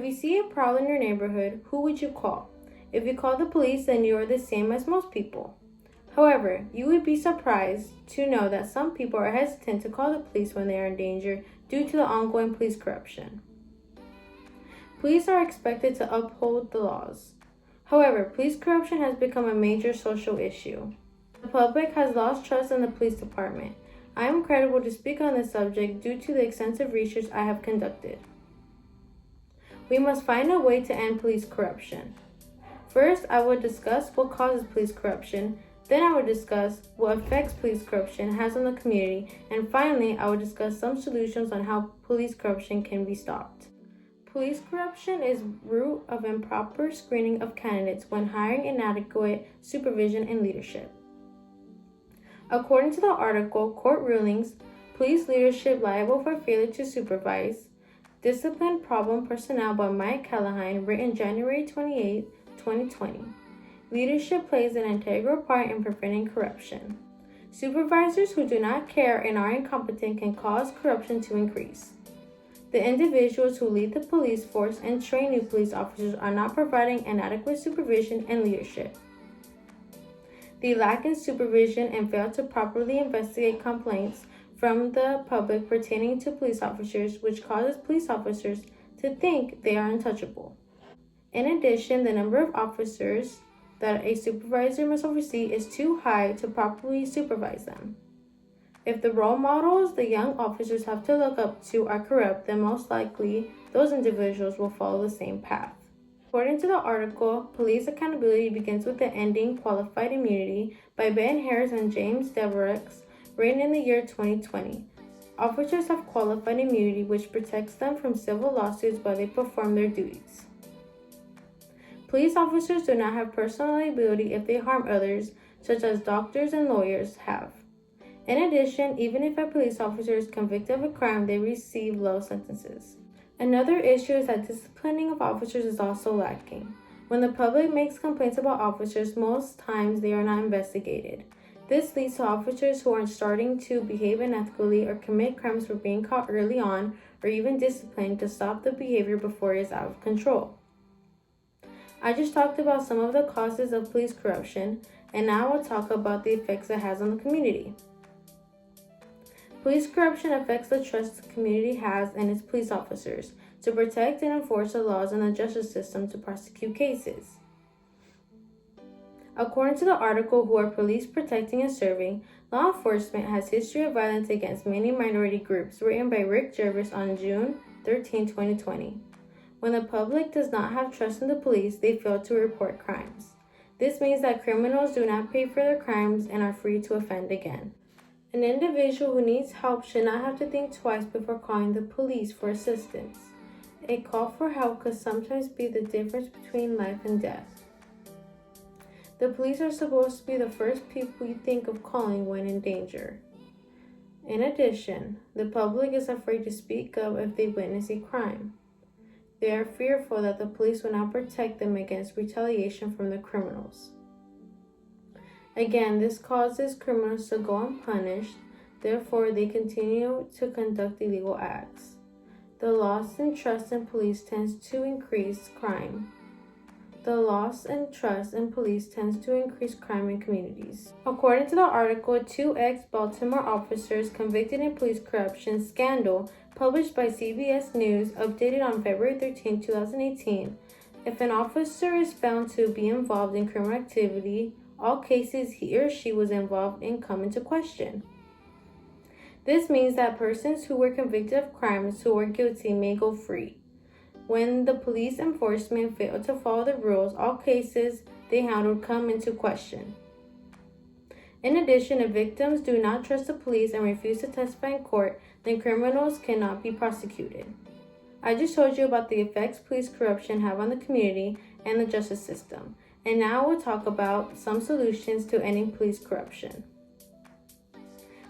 you see a problem in your neighborhood, who would you call? If you call the police, then you are the same as most people. However, you would be surprised to know that some people are hesitant to call the police when they are in danger due to the ongoing police corruption. Police are expected to uphold the laws. However, police corruption has become a major social issue. The public has lost trust in the police department. I am credible to speak on this subject due to the extensive research I have conducted. We must find a way to end police corruption. First, I will discuss what causes police corruption. Then I will discuss what effects police corruption has on the community. And finally, I will discuss some solutions on how police corruption can be stopped. Police corruption is root of improper screening of candidates when hiring inadequate supervision and leadership. According to the article, Court Rulings, Police Leadership Liable for Failure to Supervise, Discipline Problem Personnel by Mike Callahan, written January 28, 2020. Leadership plays an integral part in preventing corruption. Supervisors who do not care and are incompetent can cause corruption to increase. The individuals who lead the police force and train new police officers are not providing an adequate supervision and leadership. They lack in supervision and fail to properly investigate complaints from the public pertaining to police officers, which causes police officers to think they are untouchable. In addition, the number of officers that a supervisor must oversee is too high to properly supervise them. If the role models the young officers have to look up to are corrupt, then most likely those individuals will follow the same path. According to the article, Police Accountability Begins with the Ending Qualified Immunity by Ben Harris and James Devereaux, written in the year 2020. Officers have qualified immunity, which protects them from civil lawsuits while they perform their duties. Police officers do not have personal liability if they harm others, such as doctors and lawyers have. In addition, even if a police officer is convicted of a crime, they receive low sentences. Another issue is that disciplining of officers is also lacking. When the public makes complaints about officers, most times they are not investigated. This leads to officers who are starting to behave unethically or commit crimes for being caught early on, or even disciplined to stop the behavior before it is out of control. I just talked about some of the causes of police corruption, and now I'll talk about the effects it has on the community. Police corruption affects the trust the community has in its police officers to protect and enforce the laws and the justice system to prosecute cases. According to the article Who Are Police Protecting and Serving, Law Enforcement Has History of Violence Against Many Minority Groups, written by Rick Jervis on June 13, 2020. When the public does not have trust in the police, they fail to report crimes. This means that criminals do not pay for their crimes and are free to offend again. An individual who needs help should not have to think twice before calling the police for assistance. A call for help could sometimes be the difference between life and death. The police are supposed to be the first people you think of calling when in danger. In addition, the public is afraid to speak up if they witness a crime. They are fearful that the police will not protect them against retaliation from the criminals. Again, this causes criminals to go unpunished, therefore they continue to conduct illegal acts. The loss in trust in police tends to increase crime. The loss in trust in police tends to increase crime in communities. According to the article, 2 ex-Baltimore officers convicted in police corruption scandal, published by CBS News, updated on February 13, 2018, if an officer is found to be involved in criminal activity, all cases he or she was involved in come into question. This means that persons who were convicted of crimes who were guilty may go free. When the police enforcement fail to follow the rules, all cases they handled come into question. In addition, if victims do not trust the police and refuse to testify in court, then criminals cannot be prosecuted. I just told you about the effects police corruption have on the community and the justice system. And now we'll talk about some solutions to ending police corruption.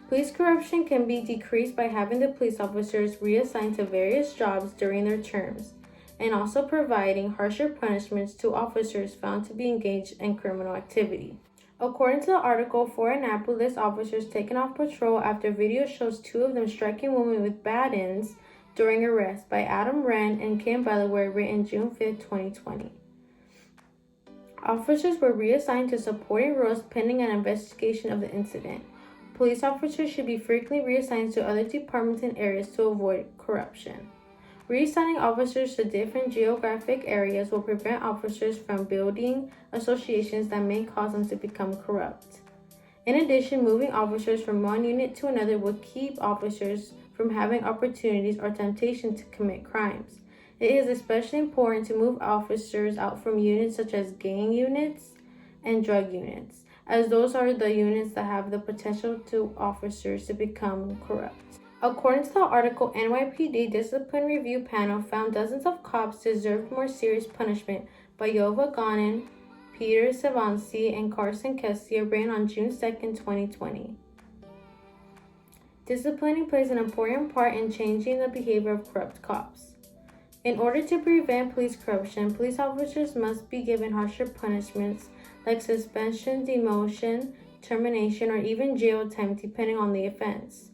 Police corruption can be decreased by having the police officers reassigned to various jobs during their terms, and also providing harsher punishments to officers found to be engaged in criminal activity. According to the article, 4 Annapolis officers taken off patrol after video shows 2 of them striking women with batons During Arrest by Adam Wren and Kim Bellaware, written June 5, 2020. Officers were reassigned to supporting roles pending an investigation of the incident. Police officers should be frequently reassigned to other departments and areas to avoid corruption. Reassigning officers to different geographic areas will prevent officers from building associations that may cause them to become corrupt. In addition, moving officers from one unit to another will keep officers from having opportunities or temptation to commit crimes. It is especially important to move officers out from units such as gang units and drug units, as those are the units that have the potential to officers to become corrupt. According to the article, NYPD Discipline Review Panel found dozens of cops deserved more serious punishment by Yova Ganin, Peter Savansi, and Carson Kessier, ran on June 2, 2020. Disciplining plays an important part in changing the behavior of corrupt cops. In order to prevent police corruption, police officers must be given harsher punishments like suspension, demotion, termination, or even jail time depending on the offense.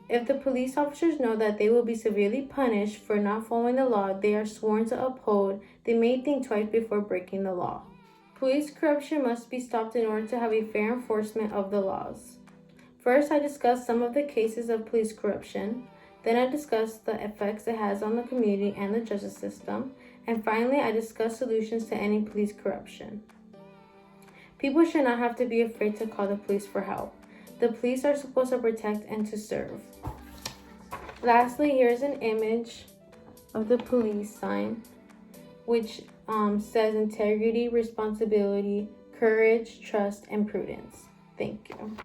If the police officers know that they will be severely punished for not following the law they are sworn to uphold, they may think twice before breaking the law. Police corruption must be stopped in order to have a fair enforcement of the laws. First, I discussed some of the cases of police corruption. Then I discussed the effects it has on the community and the justice system. And finally, I discussed solutions to ending police corruption. People should not have to be afraid to call the police for help. The police are supposed to protect and to serve. Lastly, here's an image of the police sign, which says integrity, responsibility, courage, trust, and prudence. Thank you.